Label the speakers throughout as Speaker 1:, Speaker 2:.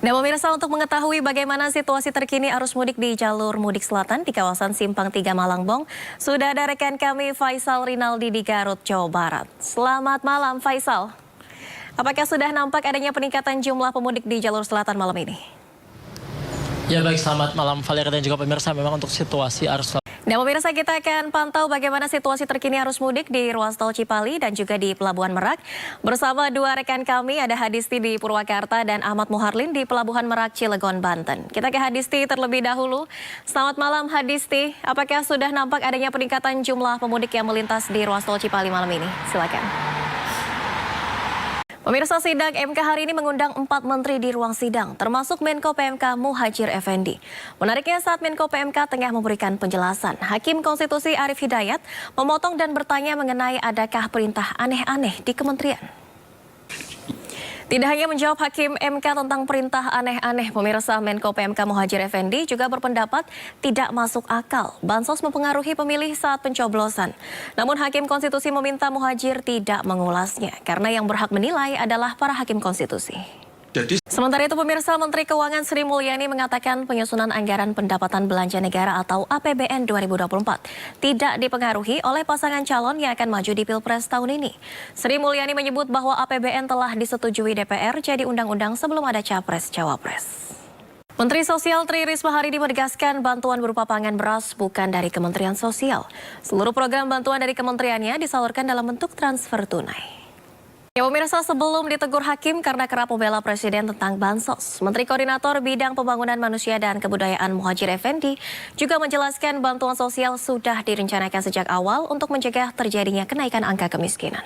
Speaker 1: Nah, pemirsa, untuk mengetahui bagaimana situasi terkini arus mudik di jalur mudik selatan di kawasan Simpang 3 Malangbong, sudah ada rekan kami Faisal Rinaldi di Garut, Jawa Barat. Selamat malam, Faisal. Apakah sudah nampak adanya peningkatan jumlah pemudik di jalur selatan malam ini?
Speaker 2: Ya baik, selamat malam Valer dan juga pemirsa. Memang untuk situasi arus
Speaker 1: Nah, pemirsa, kita akan pantau bagaimana situasi terkini arus mudik di ruas tol Cipali dan juga di Pelabuhan Merak. Bersama dua rekan kami, ada Hadisti di Purwakarta dan Ahmad Muharlin di Pelabuhan Merak, Cilegon, Banten. Kita ke Hadisti terlebih dahulu. Selamat malam, Hadisti. Apakah sudah nampak adanya peningkatan jumlah pemudik yang melintas di ruas tol Cipali malam ini? Silakan. Pemirsa, sidang MK hari ini mengundang 4 menteri di ruang sidang, termasuk Menko PMK Muhadjir Effendi. Menariknya saat Menko PMK tengah memberikan penjelasan, Hakim Konstitusi Arief Hidayat memotong dan bertanya mengenai adakah perintah aneh-aneh di kementerian. Tidak hanya menjawab Hakim MK tentang perintah aneh-aneh, pemirsa, Menko PMK Muhadjir Effendi juga berpendapat tidak masuk akal bansos mempengaruhi pemilih saat pencoblosan. Namun Hakim Konstitusi meminta Muhadjir tidak mengulasnya karena yang berhak menilai adalah para Hakim Konstitusi. Sementara itu, pemirsa, Menteri Keuangan Sri Mulyani mengatakan penyusunan anggaran pendapatan belanja negara atau APBN 2024 tidak dipengaruhi oleh pasangan calon yang akan maju di Pilpres tahun ini. Sri Mulyani menyebut bahwa APBN telah disetujui DPR jadi undang-undang sebelum ada Capres-Cawapres. Menteri Sosial Tri Risma hari ini menegaskan bantuan berupa pangan beras bukan dari Kementerian Sosial. Seluruh program bantuan dari kementeriannya disalurkan dalam bentuk transfer tunai. Ya, pemirsa, sebelum ditegur Hakim karena kerap membela Presiden tentang bansos, Menteri Koordinator Bidang Pembangunan Manusia dan Kebudayaan Muhadjir Effendi juga menjelaskan bantuan sosial sudah direncanakan sejak awal untuk mencegah terjadinya kenaikan angka kemiskinan.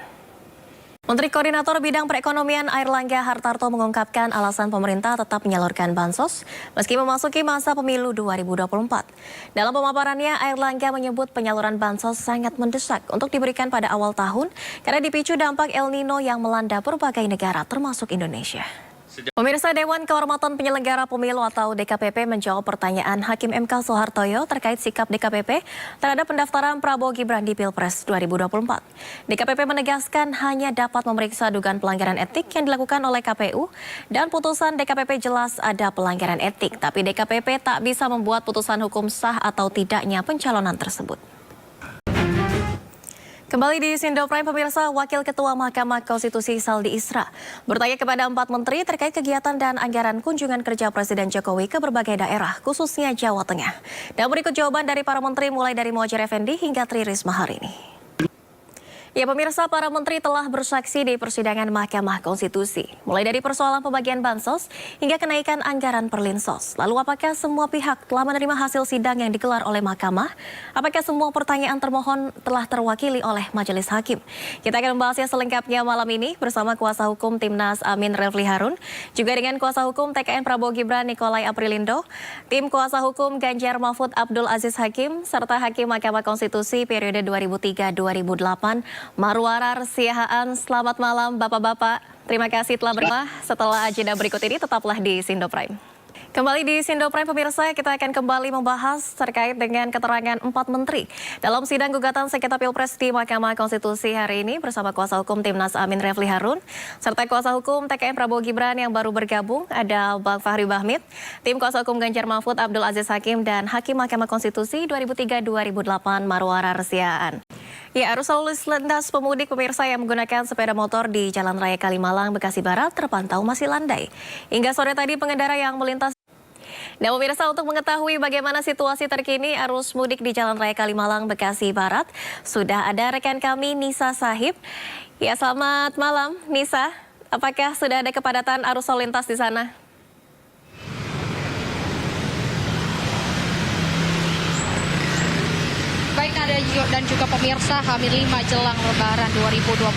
Speaker 1: Menteri Koordinator Bidang Perekonomian Airlangga Hartarto mengungkapkan alasan pemerintah tetap menyalurkan bansos meski memasuki masa pemilu 2024. Dalam pemaparannya, Airlangga menyebut penyaluran bansos sangat mendesak untuk diberikan pada awal tahun karena dipicu dampak El Nino yang melanda berbagai negara termasuk Indonesia. Pemirsa, Dewan Kehormatan Penyelenggara Pemilu atau DKPP menjawab pertanyaan Hakim MK Soehartoyo terkait sikap DKPP terhadap pendaftaran Prabowo Gibran di Pilpres 2024. DKPP menegaskan hanya dapat memeriksa dugaan pelanggaran etik yang dilakukan oleh KPU dan putusan DKPP jelas ada pelanggaran etik, tapi DKPP tak bisa membuat putusan hukum sah atau tidaknya pencalonan tersebut. Kembali di Sindo Prime, pemirsa, Wakil Ketua Mahkamah Konstitusi Saldi Isra bertanya kepada 4 menteri terkait kegiatan dan anggaran kunjungan kerja Presiden Jokowi ke berbagai daerah, khususnya Jawa Tengah. Dan berikut jawaban dari para menteri mulai dari Muhadjir Effendi hingga Tri Risma hari ini. Ya, pemirsa, para menteri telah bersaksi di persidangan Mahkamah Konstitusi, mulai dari persoalan pembagian bansos hingga kenaikan anggaran perlinsos. Lalu apakah semua pihak telah menerima hasil sidang yang digelar oleh Mahkamah? Apakah semua pertanyaan termohon telah terwakili oleh Majelis Hakim? Kita akan membahasnya selengkapnya malam ini bersama kuasa hukum Timnas Amin Refli Harun, juga dengan kuasa hukum TKN Prabowo Gibran Nikolai Aprilindo, tim kuasa hukum Ganjar Mahfud Abdul Aziz Hakim, serta Hakim Mahkamah Konstitusi periode 2003-2008, Marwarar Siahaan. Selamat malam Bapak-Bapak, terima kasih telah bersama. Setelah agenda berikut ini tetaplah di Sindo Prime. Kembali di Sindo Prime, pemirsa, kita akan kembali membahas terkait dengan keterangan 4 menteri dalam sidang gugatan sengketa Pilpres di Mahkamah Konstitusi hari ini bersama kuasa hukum Timnas Amin Refli Harun serta kuasa hukum TKN Prabowo Gibran yang baru bergabung, ada Bang Fahri Bahmid, tim kuasa hukum Ganjar Mahfud Abdul Aziz Hakim, dan Hakim Mahkamah Konstitusi 2003-2008 Marwarar Siahaan. Ya, arus lalu lintas pemudik, pemirsa, yang menggunakan sepeda motor di Jalan Raya Kalimalang, Bekasi Barat terpantau masih landai. Hingga sore tadi pengendara yang melintas. Nah, pemirsa, untuk mengetahui bagaimana situasi terkini arus mudik di Jalan Raya Kalimalang, Bekasi Barat, sudah ada rekan kami Nisa Sahib. Ya, selamat malam Nisa. Apakah sudah ada kepadatan arus lalu lintas di sana?
Speaker 3: Baik, ada dan juga pemirsa, H-5 jelang Lebaran 2024